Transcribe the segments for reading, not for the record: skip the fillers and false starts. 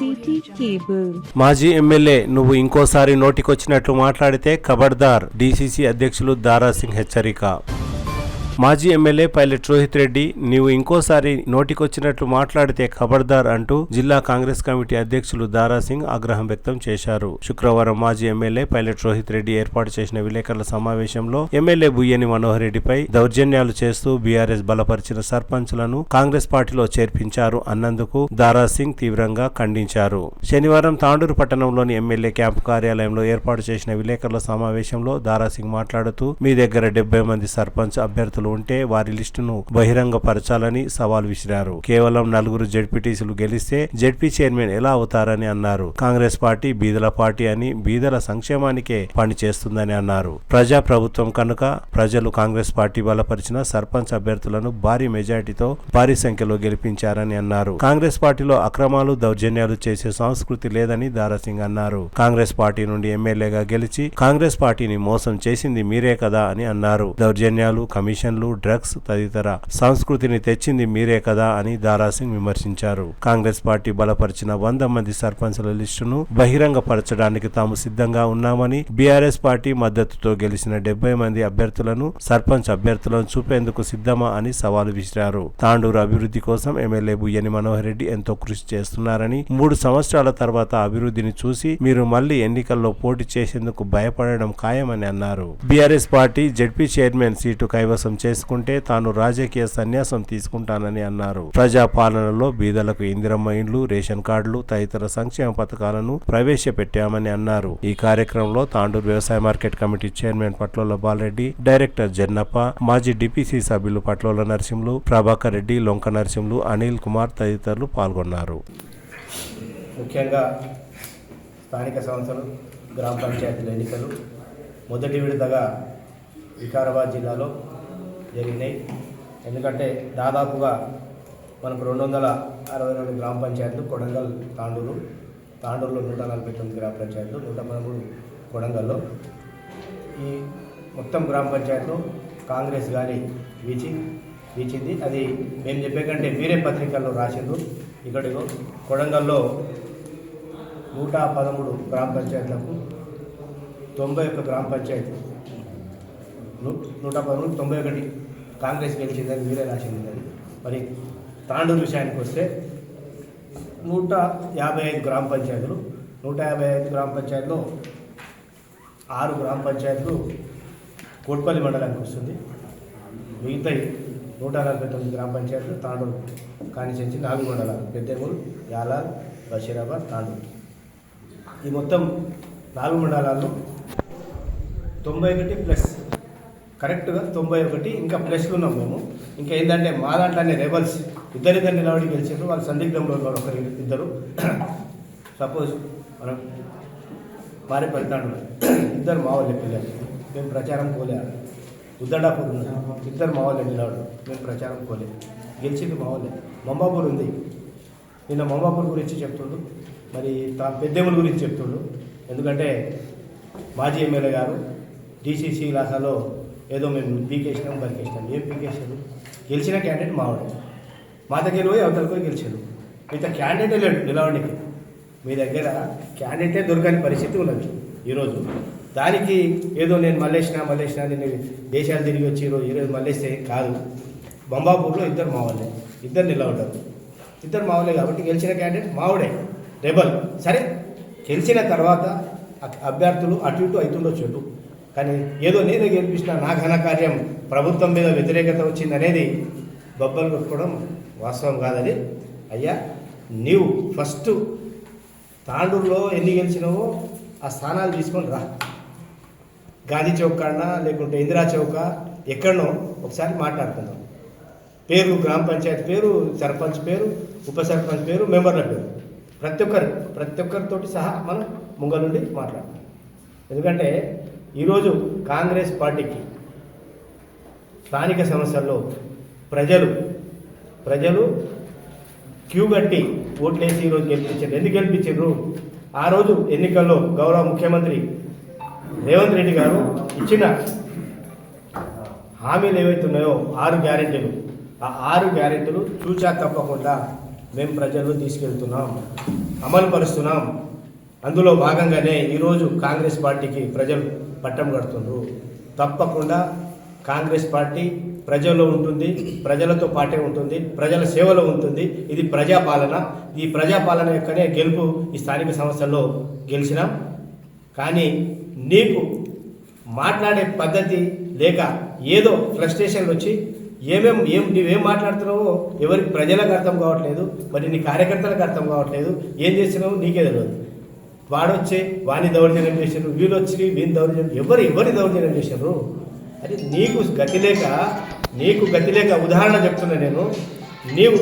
City cable. మాజీ MLA నువ్వు ఇంకోసారి నోటికొచ్చినట్లు మాట్లాడితే ఖబర్దార్, డీసీసీ అధ్యక్షులు దారాసింగ్ హెచ్చరిక. మాజీ ఎమ్మెల్యే పైలట్ రోహిత్ రెడ్డి నీవు ఇంకోసారి నోటికొచ్చినట్లు మాట్లాడితే ఖబర్దార్ అంటూ జిల్లా కాంగ్రెస్ కమిటీ అధ్యక్షులు దారాసింగ్ ఆగ్రహం వ్యక్తం చేశారు. శుక్రవారం మాజీ ఎమ్మెల్యే పైలట్ రోహిత్ రెడ్డి ఏర్పాటు చేసిన విలేకరుల సమావేశంలో ఎమ్మెల్యే బుయ్యని మనోహర్ రెడ్డిపై దౌర్జన్యాలు చేస్తూ బీఆర్ఎస్ బలపరిచిన సర్పంచ్లను కాంగ్రెస్ పార్టీలో చేర్పించారు అన్నందుకు దారాసింగ్ తీవ్రంగా ఖండించారు. శనివారం తాండూరు పట్టణంలోని ఎమ్మెల్యే క్యాంపు కార్యాలయంలో ఏర్పాటు చేసిన విలేకరుల సమావేశంలో దారాసింగ్ మాట్లాడుతూ మీ దగ్గర 70 మంది సర్పంచ్ అభ్యర్థులు ఉంటే వారి లిస్టును బహిరంగపరచాలని సవాల్ విసిరారు. కేవలం 4 జెడ్పీటీసీలు గెలిస్తే జెడ్పీ చైర్మన్ ఎలా అవుతారని అన్నారు. కాంగ్రెస్ పార్టీ బీదల పార్టీ అని, బీదల సంక్షేమానికే పనిచేస్తుందని అన్నారు. ప్రజా ప్రభుత్వం కనుక ప్రజలు కాంగ్రెస్ పార్టీ బలపరిచిన సర్పంచ్ అభ్యర్థులను భారీ మెజార్టీతో భారీ సంఖ్యలో గెలిపించారని అన్నారు. కాంగ్రెస్ పార్టీలో అక్రమాలు, దౌర్జన్యాలు చేసే సంస్కృతి లేదని దారాసింగ్ అన్నారు. కాంగ్రెస్ పార్టీ నుండి ఎమ్మెల్యేగా గెలిచి కాంగ్రెస్ పార్టీని మోసం చేసింది మీరే కదా అని అన్నారు. దౌర్జన్యాలు, కమిషన్, డ్రగ్స్ తదితర సంస్కృతిని తెచ్చింది మీరే కదా అని దారాసింగ్ విమర్శించారు. కాంగ్రెస్ పార్టీ బలపరిచిన 100 మంది సర్పంచ్ల లిస్టును బహిరంగపరచడానికి తాము సిద్ధంగా ఉన్నామని, బీఆర్ఎస్ పార్టీ మద్దతుతో గెలిచిన 70 మంది అభ్యర్థులను సర్పంచ్ అభ్యర్థులను చూపేందుకు సిద్ధమా అని సవాలు విసిరారు. తాండూరు అభివృద్ధి కోసం ఎమ్మెల్యే బుయ్యని మనోహర్ రెడ్డి ఎంతో కృషి చేస్తున్నారని, 3 సంవత్సరాల తర్వాత అభివృద్ధిని చూసి మీరు మళ్లీ ఎన్నికల్లో పోటీ చేసేందుకు భయపడడం ఖాయమని అన్నారు. BRS party ZP chairman seat కైవసం చేసుకుంటే తాను రాజకీయ సన్యాసం తీసుకుంటానని అన్నారు. ప్రజా పాలనలో బీదలకు ఇందిరమ్మ ఇండ్లు, రేషన్ కార్డులు తదితర సంక్షేమ పథకాలను ప్రవేశపెట్టామని అన్నారు. ఈ కార్యక్రమంలో తాండూరు వ్యవసాయ market committee chairman Patlola Bala Reddy, director Jannappa, మాజీ డిపిసి సభ్యులు పట్లోల నరసింహులు, ప్రభాకర్ రెడ్డి, లొంక నరసింహులు, అనిల్ కుమార్ తదితరులు పాల్గొన్నారు. ముఖ్యంగా స్థానిక సంస్థలు, గ్రామ పంచాయతీల ఎన్నికలు మొదటి విడతగా వికారాబాద్ జిల్లాలో జరిగినాయి. ఎందుకంటే దాదాపుగా మనకు 262 గ్రామ పంచాయతీలు, కొడంగల్, తాండూరులో 149 గ్రామ పంచాయతీలు, 113 కొడంగల్లో. ఈ మొత్తం గ్రామ పంచాయతీలు కాంగ్రెస్ గారి వీచింది. అది మేము చెప్పే కంటే మీరే పత్రికల్లో రాసిండ్రు. ఇక్కడికి కొడంగల్లో 113 గ్రామ పంచాయతీలకు 91 గ్రామ పంచాయతీ 113 91 కాంగ్రెస్ గెలిచిందని మీరే రాసింది. అది మరి తాండూరు విషయానికి వస్తే 155 గ్రామ పంచాయతీలు, 155 గ్రామ పంచాయతీలో 6 గ్రామ పంచాయతీలు కోట్పల్లి మండలానికి వస్తుంది. మిగతా 149 గ్రామ పంచాయతీలు తాండూరు కానిచెంచి 4 మండలాలు పెద్దమూరు, యాలాల్, బషీరాబాద్, తాండూరు. ఈ మొత్తం 4 మండలాల్లో 91 ప్లస్ కరెక్ట్గా 91 ఇంకా ప్లస్లు ఉన్నాం మేము. ఇంకా ఏంటంటే మా దాంట్లోనే రెబల్స్ ఇద్దరు నిలబడి గెలిచారు. వాళ్ళు సందిగ్ధంలో ఇద్దరు. సపోజ్ మనం మారేపల్లి ఇద్దరు మా వాళ్ళే పిల్లలు, మేము ప్రచారం పోలే. ఉద్దడాపూర్ ఉన్నాం, ఇద్దరు మా వాళ్ళే నిలబడు, మేము ప్రచారం పోలే. గెలిచింది మా వాళ్ళే. మంబాపూర్ ఉంది, నిన్న మంబాపూర్ గురించి చెప్తుండు, మరి పెద్దెముల గురించి చెప్తుండు. ఎందుకంటే మాజీ ఎమ్మెల్యే గారు డీసీసీ ఇలాకాలో ఏదో మేము పీకేసినాం, బరికేసినాం. ఏం పీకేసారు? గెలిచిన క్యాండిడేట్ మావాడు, మా దగ్గర పోయి అవతల పోయి గెలిచాడు. మిగతా క్యాండిడేటే లేడు నిలవడానికి. మీ దగ్గర క్యాండిడేటే దొరకని పరిస్థితి ఉన్నది ఈరోజు. దానికి ఏదో నేను మల్లేసినా నేను దేశాలు తిరిగి వచ్చి ఈరోజు మల్లేస్తే కాదు. బంబాపూర్లో ఇద్దరు మావాళ్ళే, ఇద్దరు నిలబడ్డారు. ఇద్దరు మావాళ్ళే కాబట్టి గెలిచిన క్యాండిడేట్ మావుడే, రెబల్. సరే, గెలిచిన తర్వాత అభ్యర్థులు అటు ఇటు అవుతుండొచ్చు, కానీ ఏదో నేనే గెలిపించిన నా ఘనకార్యం ప్రభుత్వం మీద వ్యతిరేకత వచ్చిందనేది బొబ్బలు కొట్టుకోవడం వాస్తవం కాదని. అయ్యా, నీవు ఫస్ట్ తాండూరులో ఎన్ని గెలిచినావో ఆ స్థానాలు తీసుకొని రా. గాంధీ చౌక్ కాడనా లేకుంటే ఇందిరా చౌక ఎక్కడనో ఒకసారి మాట్లాడుకుందాం. పేరు, గ్రామ పంచాయతీ పేరు, సర్పంచ్ పేరు, ఉప సర్పంచ్ పేరు, మెంబర్ల పేరు, ప్రతి ఒక్కరితోటి సహా మనం ముంగలుండి మాట్లాడతాం. ఎందుకంటే ఈరోజు కాంగ్రెస్ పార్టీకి స్థానిక సంస్థల్లో ప్రజలు క్యూ కట్టి ఓట్లేసి ఈరోజు గెలిపించారు. ఎందుకు గెలిపించారు? ఆ రోజు ఎన్నికల్లో గౌరవ ముఖ్యమంత్రి రేవంత్ రెడ్డి గారు ఇచ్చిన హామీలు ఏవైతే ఉన్నాయో 6 గ్యారెంటీలు, ఆ 6 గ్యారెంటీలు చూచా తప్పకుండా మేము ప్రజల్లో తీసుకెళ్తున్నాం, అమలు పరుస్తున్నాం. అందులో భాగంగానే ఈరోజు కాంగ్రెస్ పార్టీకి ప్రజలు పట్టం కడుతున్నారు. తప్పకుండా కాంగ్రెస్ పార్టీ ప్రజల్లో ఉంటుంది, ప్రజలతో పాటే ఉంటుంది, ప్రజల సేవలో ఉంటుంది. ఇది ప్రజాపాలన. ఈ ప్రజాపాలన యొక్కనే గెలుపు ఈ స్థానిక సంస్థల్లో గెలిచినాం. కానీ నీకు మాట్లాడే పద్ధతి లేక ఏదో ఫ్రస్ట్రేషన్లు వచ్చి నువ్వేం మాట్లాడుతున్నావో ఎవరికి ప్రజలకు అర్థం కావట్లేదు, మరి నీ కార్యకర్తలకు అర్థం కావట్లేదు. ఏం చేసినావు నీకే తెలియదు. వాడొచ్చి వాని దౌర్జన్యం చేశారు, వీళ్ళు వచ్చి వీని దౌర్జన్యం, ఎవరి దౌర్జన్యం చేశారు. అది నీకు గతి లేక ఉదాహరణ చెప్తున్నా నేను. నీవు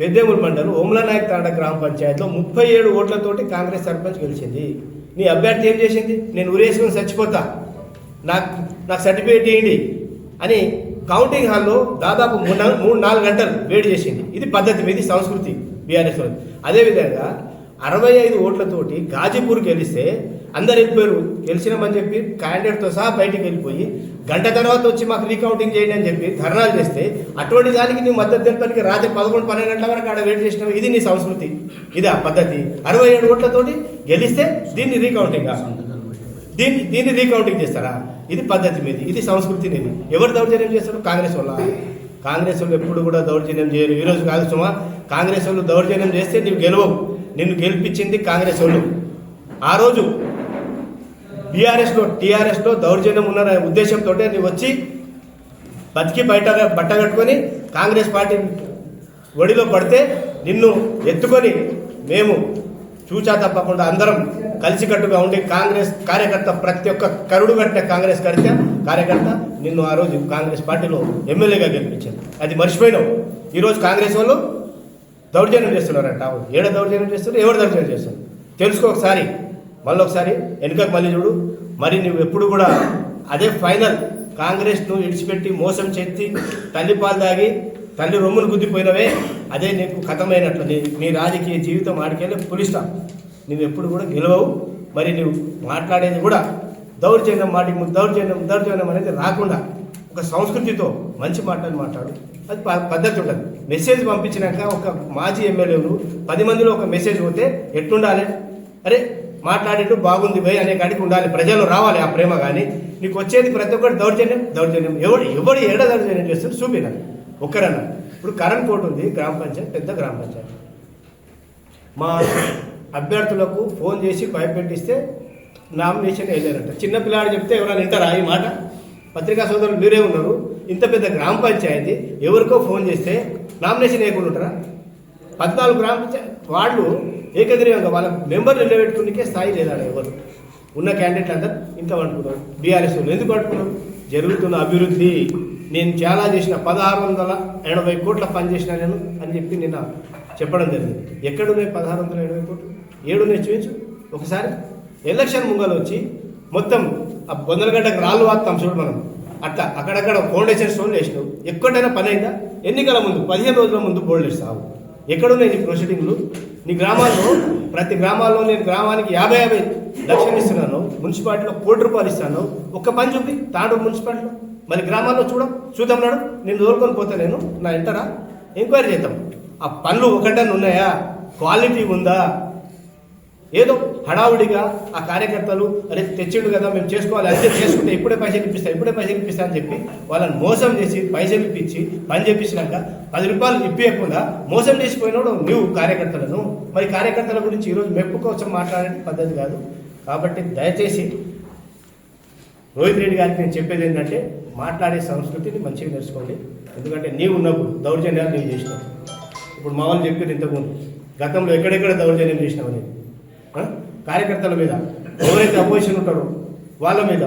పెద్దేముల మండలం ఓమ్లనాయక్ తాండ గ్రామ పంచాయతీలో 37 ఓట్లతోటి కాంగ్రెస్ సర్పంచ్ గెలిచింది. నీ అభ్యర్థి ఏం చేసింది? నేను ఉరేసుకొని చచ్చిపోతా, నాకు సర్టిఫికేట్ ఇవ్వండి అని కౌంటింగ్ హాల్లో దాదాపు 3-4 గంటలు వేడి చేసింది. ఇది పద్ధతి, ఇది సంస్కృతి బీఆర్ఎస్. అదేవిధంగా 65 ఓట్లతోటి గాజీపూర్ గెలిస్తే అందరు వెళ్ళిపోయారు. గెలిచినామని చెప్పి క్యాండిడేట్తో సహా బయటికి వెళ్ళిపోయి గంట తర్వాత వచ్చి మాకు రీకౌంటింగ్ చేయండి అని చెప్పి ధర్నాలు చేస్తే అటువంటి దానికి నువ్వు మద్దతు తెలపడానికి రాత్రి 11-12 గంటల వరకు ఆడ వెయిట్ చేసినావు. ఇది నీ సంస్కృతి, ఇది ఆ పద్ధతి. 67 ఓట్లతోటి గెలిస్తే దీన్ని రీకౌంటింగ్ చేస్తారా? ఇది పద్ధతి మీది, ఇది సంస్కృతి నీది. ఎవరు దౌర్జన్యం చేస్తారు? కాంగ్రెస్ వాళ్ళు ఎప్పుడు కూడా దౌర్జన్యం చేయరు. ఈరోజు కాదు సుమా, కాంగ్రెస్ వాళ్ళు దౌర్జన్యం చేస్తే నువ్వు గెలవవు. నిన్ను గెలిపించింది కాంగ్రెస్ వాళ్ళు. ఆ రోజు టీఆర్ఎస్లో దౌర్జన్యం ఉన్న ఉద్దేశంతో నువ్వు వచ్చి బతికి బట్ట కట్టుకొని కాంగ్రెస్ పార్టీ ఒడిలో పడితే నిన్ను ఎత్తుకొని మేము చూచా తప్పకుండా అందరం కలిసికట్టుగా ఉండి కాంగ్రెస్ కార్యకర్త, ప్రతి ఒక్క కరుడు కట్టిన కాంగ్రెస్ కార్యకర్త నిన్ను ఆ రోజు కాంగ్రెస్ పార్టీలో ఎమ్మెల్యేగా గెలిపించారు. అది మర్చిపోయినావు. ఈరోజు కాంగ్రెస్ వాళ్ళు దౌర్జన్యం చేస్తున్నారంట. ఏడ దౌర్జన్యం చేస్తారు, ఎవరు దౌర్జన్యం చేస్తారు తెలుసుకో ఒకసారి. మళ్ళీ ఒకసారి వెనుకకు మళ్ళీ చూడు. మరి నువ్వు ఎప్పుడు కూడా అదే ఫైనల్. కాంగ్రెస్ను ఇడిచిపెట్టి మోసం చేసి తల్లిపాలు దాగి తల్లి రొమ్మును గుద్దిపోయినవే, అదే నీకు కథమైనట్లు. నీ రాజకీయ జీవితం ఆడికెళ్ళి పులిస్తా. నువ్వు ఎప్పుడు కూడా గెలవవు. మరి నువ్వు మాట్లాడేది కూడా దౌర్జన్యం అనేది రాకుండా ఒక సంస్కృతితో మంచి మాటలు మాట్లాడు. అది పద్ధతి ఉంటుంది. మెసేజ్ పంపించినాక ఒక మాజీ ఎమ్మెల్యేలు 10 మందిలో ఒక మెసేజ్ పోతే ఎట్లుండాలి? అరే మాట్లాడేట్టు బాగుంది భయ్ అనే కాడికి ఉండాలి. ప్రజలు రావాలి ఆ ప్రేమ. కానీ నీకు వచ్చేది ప్రతి ఒక్కటి దౌర్జన్యం. ఎవడు ఏడ దౌర్జన్యం చేస్తుంది చూపినా ఒక్కరన్నా. ఇప్పుడు కరణ్ కోట్ ఉంది, గ్రామ పంచాయతీ, పెద్ద గ్రామ పంచాయతీ. మా అభ్యర్థులకు ఫోన్ చేసి భయపెట్టిస్తే నామినేషన్ వేయలేరంట. చిన్నపిల్లాడు చెప్తే ఎవరైనా వింటారా ఈ మాట? పత్రికా సోదరులు మీరే ఉన్నారు. ఇంత పెద్ద గ్రామ పంచాయతీ ఎవరికో ఫోన్ చేస్తే నామినేషన్ వేయకుండా ఉంటారా? 14 గ్రామ పంచాయతీ వాళ్ళు ఏకగ్రీవంగా వాళ్ళ మెంబర్లు నిలబెట్టుకునే స్థాయి లేదా? ఎవరు ఉన్న క్యాండిడేట్లు అందరూ ఇంకా పట్టుకున్నారు. బీఆర్ఎస్ వాళ్ళు ఎందుకు పట్టుకున్నారు? జరుగుతున్న అభివృద్ధి. నేను చాలా చేసిన 1680 కోట్ల పని చేసిన నేను అని చెప్పి నిన్న చెప్పడం జరిగింది. ఎక్కడున్నాయి 1680 కోట్లు? 7 చూపించు ఒకసారి. ఎలక్షన్ ముంగలు వచ్చి మొత్తం ఆ బొందలగడ్డకు రాళ్ళు వాస్తాం చూడు మనం, అట్లా అక్కడక్కడ ఫౌండేషన్ స్టోన్లు వేసినావు. ఎక్కడైనా పని అయిందా? ఎన్నికల ముందు 15 రోజుల ముందు బోల్డ్ వేస్తావు. ఎక్కడున్నాయి నీ ప్రొసీడింగ్లు? నీ గ్రామాల్లో ప్రతి గ్రామాల్లో నేను గ్రామానికి 50 లక్షలు ఇస్తున్నాను. మున్సిపాలిటీలో 1 కోటి రూపాయలు ఇస్తాను. ఒక్క పని చూపి తాండూరు మున్సిపాలిటీలో. మరి గ్రామాల్లో చూద్దాం నాడు. నేను దోలుకొని పోతే నేను నా ఎంటరా ఎంక్వైరీ చేద్దాం. ఆ పనులు ఒకటన్నా ఉన్నాయా? క్వాలిటీ ఉందా? ఏదో హడావుడిగా ఆ కార్యకర్తలు అరే తెచ్చిండు కదా మేము చేసుకోవాలి, అదే చేసుకుంటే ఇప్పుడే పైసలు ఇప్పిస్తా అని చెప్పి వాళ్ళని మోసం చేసి పైసలు ఇప్పించి పని చేపించినాక 10 రూపాయలు ఇప్పియకుండా మోసం చేసిపోయినాడు నువ్వు కార్యకర్తలను. మరి కార్యకర్తల గురించి ఈరోజు మెప్పు కోసం మాట్లాడే పద్ధతి కాదు. కాబట్టి దయచేసి రోహిత్ రెడ్డి గారికి నేను చెప్పేది ఏంటంటే మాట్లాడే సంస్కృతిని మంచిగా నేర్చుకోండి. ఎందుకంటే నీవు ఉన్నప్పుడు దౌర్జన్యాలు నీవు చేసినావు. ఇప్పుడు మా వాళ్ళు చెప్పారు ఇంతకుముందు గతంలో ఎక్కడెక్కడ దౌర్జన్యం చేసినామని. కార్యకర్తల మీద ఎవరైతే అపోజిషన్ ఉంటారో వాళ్ళ మీద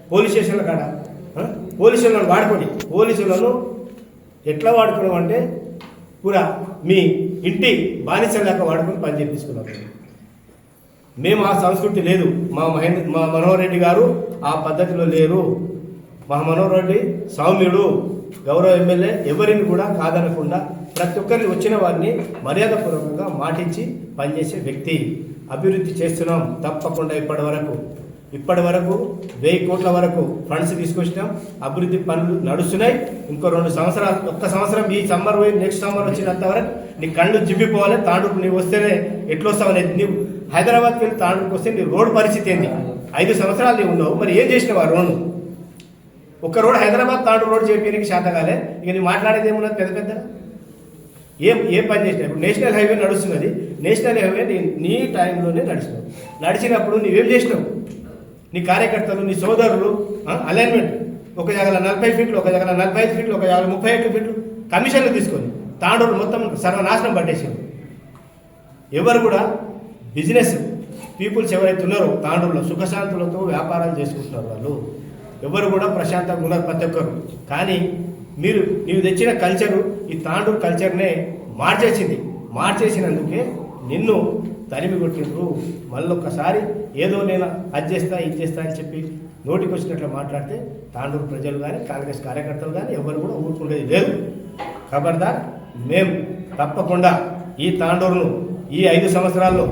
పోలీస్ స్టేషన్ల కాడ పోలీసులను వాడుకొని పోలీసులను ఎట్లా వాడుకోవడం అంటే పూరా మీ ఇంటి బానిసలాగా వాడుకొని పని చేపించుకున్నాం. మేము ఆ సంస్కృతి లేదు. మా మనోహర్ రెడ్డి గారు ఆ పద్ధతిలో లేరు. మా మనోహర్ రెడ్డి సౌమ్యుడు, గౌరవ ఎమ్మెల్యే, ఎవరిని కూడా కాదనకుండా ప్రతి ఒక్కరిని వచ్చిన వారిని మర్యాదపూర్వకంగా మాటించి పనిచేసే వ్యక్తి. అభివృద్ధి చేస్తున్నాం తప్పకుండా. ఇప్పటి వరకు 1000 కోట్ల వరకు ఫండ్స్ తీసుకొచ్చినాం. అభివృద్ధి పనులు నడుస్తున్నాయి. ఇంకో 2 సంవత్సరాలు, ఒక్క సంవత్సరం ఈ సమ్మర్ పోయి నెక్స్ట్ సమ్మర్ వచ్చినంత వరకు నీ కళ్ళు జిబ్బిపోవాలి. తాండూరు నీవు వస్తేనే ఎట్లా వస్తావు అనేది. నీవు హైదరాబాద్కి వెళ్ళి తాండూరుకి వస్తే నీ రోడ్డు పరిస్థితి ఏంది? 5 సంవత్సరాలు నీవు ఉన్నావు, మరి ఏం చేసినావు ఆ రోడ్డు? ఒక్క రోడ్ హైదరాబాద్ తాండూరు రోడ్ చేయడానికి శాతకాలే. ఇక నీ మాట్లాడేది ఏమున్నది పెద్ద పెద్ద ఏం పని చేసినా? ఇప్పుడు నేషనల్ హైవే నడుస్తున్నది, నేషనల్ హైవే నీ టైంలోనే నడిచినావు. నడిచినప్పుడు నీవేం చేసినావు? నీ కార్యకర్తలు, నీ సోదరులు అలైన్మెంట్ ఒక జాగాలో 40 ఫీట్లు, ఒక జాగాలో 45 ఫీట్లు, ఒక జాగాలో 35 ఫీట్లు కమిషన్లు తీసుకొని తాండూరు మొత్తం సర్వనాశనం పట్టేసారు. ఎవరు కూడా బిజినెస్ పీపుల్స్ ఎవరైతే ఉన్నారో తాండూరులో సుఖశాంతులతో వ్యాపారాలు చేసుకుంటున్నారు. వాళ్ళు ఎవరు కూడా ప్రశాంతంగా ఉన్నారు ప్రతి ఒక్కరు. కానీ నీవు తెచ్చిన కల్చరు ఈ తాండూరు కల్చర్నే మార్చేసినందుకే నిన్ను తరిమి కొట్టిండ్రు. మళ్ళొక్కసారి ఏదో నేను అది చేస్తా ఇది చేస్తా అని చెప్పి నోటికి వచ్చినట్లు మాట్లాడితే తాండూరు ప్రజలు కానీ కాంగ్రెస్ కార్యకర్తలు కానీ ఎవరు కూడా ఊరుకునేది లేదు. ఖబర్దార్, మేము తప్పకుండా ఈ తాండూరును ఈ 5 సంవత్సరాల్లో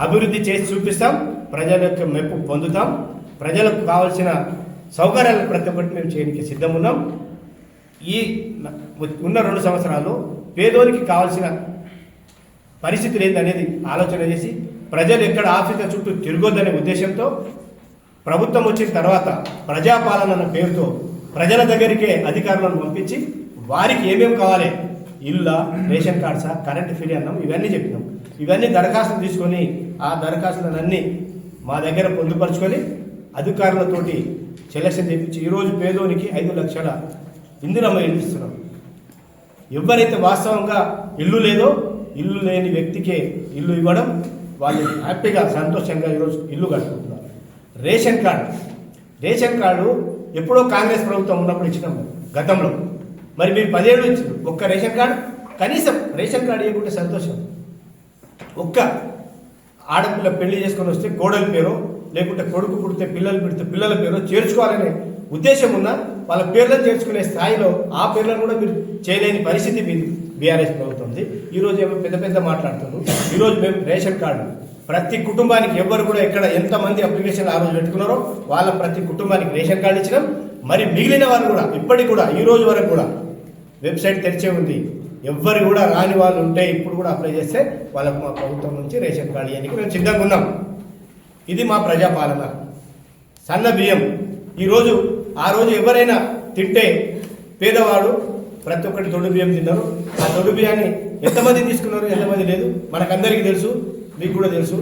అభివృద్ధి చేసి చూపిస్తాం. ప్రజల యొక్క మెప్పు పొందుతాం. ప్రజలకు కావాల్సిన సౌకర్యాలు ప్రతి ఒక్కటి మేము చేయడానికి సిద్ధం ఉన్నాం. ఈ ఉన్న 2 సంవత్సరాల్లో పేదోనికి కావాల్సిన పరిస్థితులు ఏందనేది ఆలోచన చేసి ప్రజలు ఎక్కడ ఆఫీసుల చుట్టూ తిరగొద్దనే ఉద్దేశంతో ప్రభుత్వం వచ్చిన తర్వాత ప్రజాపాలన అన్న పేరుతో ప్రజల దగ్గరికే అధికారులను పంపించి వారికి ఏమేమి కావాలి, ఇల్లా, రేషన్ కార్డ్సా, కరెంట్ ఫ్రీ అన్నాం, ఇవన్నీ చెప్పినాం. ఇవన్నీ దరఖాస్తులు తీసుకొని ఆ దరఖాస్తులన్నీ మా దగ్గర పొందుపరుచుకొని అధికారులతోటి సెలక్షన్ చేయించి ఈరోజు పేదోనికి 5 లక్షల ఇందిరమ్మ ఇల్లు ఇస్తున్నాం. ఎవరైతే వాస్తవంగా ఇల్లు లేదో ఇల్లు లేని వ్యక్తికే ఇల్లు ఇవ్వడం, వాళ్ళు హ్యాపీగా సంతోషంగా ఈరోజు ఇల్లు కట్టుకుంటున్నారు. రేషన్ కార్డు ఎప్పుడో కాంగ్రెస్ ప్రభుత్వం ఉన్నప్పుడు ఇచ్చినాం గతంలో. మరి మీరు 10 ఏళ్ళు ఇచ్చారు, ఒక్క రేషన్ కార్డు, కనీసం రేషన్ కార్డు ఇవ్వకుంటే సంతోషం. ఒక్క ఆడపిల్ల పెళ్లి చేసుకొని వస్తే కోడలి పేరో లేకుంటే కొడుకు పుడితే పిల్లలు పెడితే పిల్లల పేరో చేర్చుకోవాలనే ఉద్దేశం ఉన్న వాళ్ళ పేర్లను చేర్చుకునే స్థాయిలో ఆ పేర్లను కూడా మీరు చేయలేని పరిస్థితి మీది బీఆర్ఎస్ ప్రభుత్వం ఉంది. ఈరోజు ఏమో పెద్ద మాట్లాడుతున్నారు. ఈరోజు మేము రేషన్ కార్డు ప్రతి కుటుంబానికి ఎవ్వరు కూడా ఎక్కడ ఎంతమంది అప్లికేషన్లు ఆ రోజు పెట్టుకున్నారో వాళ్ళ ప్రతి కుటుంబానికి రేషన్ కార్డు ఇచ్చినాం. మరి మిగిలిన వారు కూడా ఇప్పటికి కూడా ఈ రోజు వరకు కూడా వెబ్సైట్ తెరిచే ఉంది. ఎవ్వరు కూడా రాని వాళ్ళు ఉంటే ఇప్పుడు కూడా అప్లై చేస్తే వాళ్ళకు మా ప్రభుత్వం నుంచి రేషన్ కార్డు ఇవ్వడానికి మేము సిద్ధంగా ఉన్నాం. ఇది మా ప్రజాపాలన. సన్న బియ్యం ఈరోజు ఆ రోజు ఎవరైనా తింటే పేదవాడు ప్రతి ఒక్కటి దొడ్డు బియ్యం తిన్నారు. ఆ దొడ్డు బియ్యాన్ని ఎంతమంది తీసుకున్నారు, ఎంతమంది లేదు మనకందరికీ తెలుసు, మీకు కూడా తెలుసు.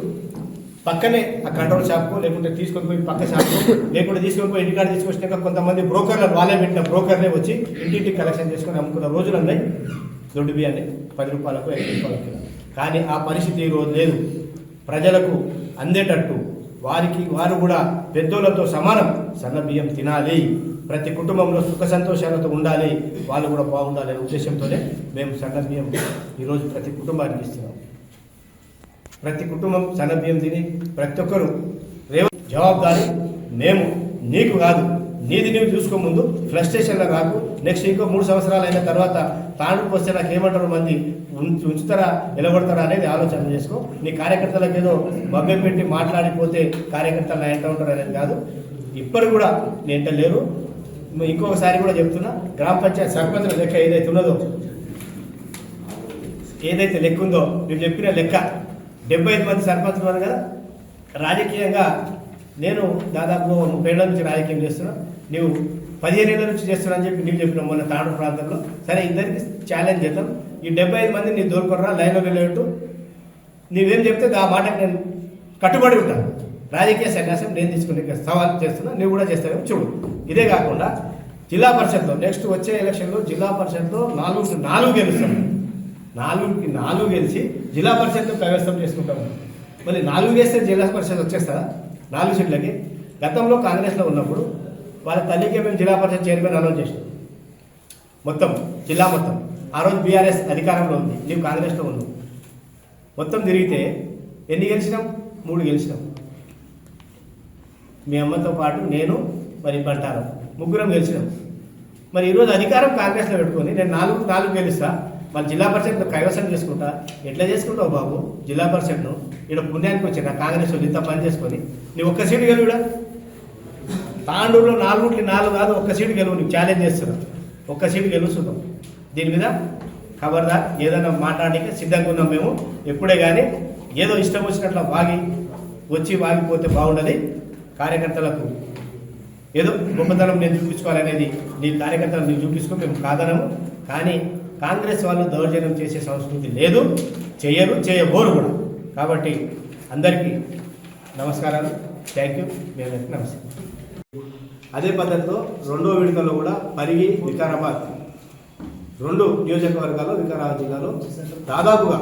పక్కనే ఆ కంట్రోల్ షాప్కు లేకుంటే తీసుకొని పోయి పక్క షాప్కు లేకుంటే తీసుకొని పోయి ఇంటికాడ తీసుకొచ్చినాక కొంతమంది బ్రోకర్లు వాళ్ళే పెట్టిన బ్రోకర్లే వచ్చి ఇంటింటికి కలెక్షన్ చేసుకొని అమ్ముకున్న రోజులు ఉన్నాయి. దొడ్డు బియ్యాన్ని 10 రూపాయలకు 5 రూపాయలకు. కానీ ఆ పరిస్థితి ఈరోజు లేదు. ప్రజలకు అందేటట్టు వారు కూడా పెద్దోళ్ళతో సమానం సన్న బియ్యం తినాలి, ప్రతి కుటుంబంలో సుఖ సంతోషాలతో ఉండాలి, వాళ్ళు కూడా బాగుండాలి అనే ఉద్దేశంతోనే మేము సన్న బియ్యం ఈరోజు ప్రతి కుటుంబానికి ఇస్తున్నాం. ప్రతి కుటుంబం సన్న బియ్యం తిని ప్రతి ఒక్కరు జవాబుదారీ మేము. నీకు కాదు, నీది నీవు చూసుకో. ముందు ఫ్రస్ట్రేషన్లో కాకు. నెక్స్ట్ ఇంకో 3 సంవత్సరాలు అయిన తర్వాత తాండూరుకు వస్తే నాకు ఏమంటారు, మంది ఉంచుతారా నిలబడతారా అనేది ఆలోచన చేసుకో. నీ కార్యకర్తలకు ఏదో మభ్యం పెట్టి మాట్లాడిపోతే కార్యకర్తలు ఎంత ఉంటారు అనేది కాదు. ఇప్పటి కూడా నేను లేరు. ఇంకొకసారి కూడా చెప్తున్నా, గ్రామ పంచాయతీ సర్పంచుల లెక్క ఏదైతే ఉన్నదో, ఏదైతే లెక్క ఉందో మీరు చెప్పిన లెక్క 75 మంది సర్పంచులు ఉన్నారు కదా. రాజకీయంగా నేను దాదాపు 30 ఏళ్ళ నుంచి రాజకీయం చేస్తున్నా, నువ్వు 15 ఏళ్ళ నుంచి చేస్తున్నా అని చెప్పి నీకు చెప్పిన మొన్న తాండూరు ప్రాంతంలో. సరే, ఇద్దరికి ఛాలెంజ్ చేద్దాం. ఈ 75 మంది నీ దూరపడరా, లైన్లో వెళ్ళేట్టు నీవేం చెప్తే ఆ మాటకు నేను కట్టుబడి ఉంటాను. రాజకీయ సన్యాసం నేను తీసుకునే సవాల్ చేస్తున్నా, నువ్వు కూడా చేస్తావేమో చూడు. ఇదే కాకుండా జిల్లా పరిషత్లో నెక్స్ట్ వచ్చే ఎలక్షన్లో జిల్లా పరిషత్లో 4 గెలుస్తాం. 4కి 4 గెలిచి జిల్లా పరిషత్లో కైవసం చేసుకుంటాము. మళ్ళీ 4 వేస్తే జిల్లా పరిషత్ వచ్చేస్తారా 4 సీట్లకి? గతంలో కాంగ్రెస్లో ఉన్నప్పుడు వాళ్ళ తల్లికే మేము జిల్లా పరిషత్ చైర్మన్ అనౌన్స్ చేసినాం. మొత్తం జిల్లా మొత్తం ఆ రోజు బీఆర్ఎస్ అధికారంలో ఉంది, నీవు కాంగ్రెస్లో ఉన్నావు. మొత్తం తిరిగితే ఎన్ని గెలిచినాం? 3 గెలిచినాం. మీ అమ్మతో పాటు నేను మరి బంటారం 3 గెలిచినాం. మరి ఈరోజు అధికారం కాంగ్రెస్లో పెట్టుకొని నేను 4 గెలుస్తా, మళ్ళీ జిల్లా పరిషత్లో కైవసం చేసుకుంటా. ఎట్లా చేసుకుంటావు బాబు జిల్లా పరిషత్ను? ఇక్కడ పుణ్యానికి వచ్చి నా కాంగ్రెస్ వాళ్ళు ఇంత పని చేసుకొని నీ ఒక్క సీటు గెలువుడా? తాండూరులో 4 కాదు, ఒక్క సీటు గెలువు. నీకు ఛాలెంజ్ చేస్తున్నా, ఒక్క సీటు గెలుస్తున్నాం. దీని మీద ఖబర్దార్, ఏదైనా మాట్లాడడానికి సిద్ధంగా ఉన్నాం మేము. ఎప్పుడే కానీ ఏదో ఇష్టం వచ్చినట్లు వాగిపోతే బాగుండదు. కార్యకర్తలకు ఏదో గొప్పతనం నేను చూపించుకోవాలనేది నీ కార్యకర్తలు నేను చూపించుకో, మేము కాదనము. కానీ కాంగ్రెస్ వాళ్ళు దౌర్జన్యం చేసే సంస్కృతి లేదు, చేయబోరు కూడా. కాబట్టి అందరికీ నమస్కారాలు, థ్యాంక్ యూ, నమస్తే. అదే పద్ధతిలో రెండో విడతలో కూడా పరిగి, వికారాబాద్ 2 నియోజకవర్గాల్లో వికారాబాద్ జిల్లాలో దాదాపుగా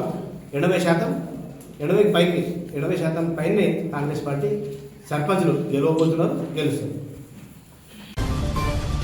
80% పైనే కాంగ్రెస్ పార్టీ సర్పంచులు గెలవబోతున్నారు, గెలుస్తుంది.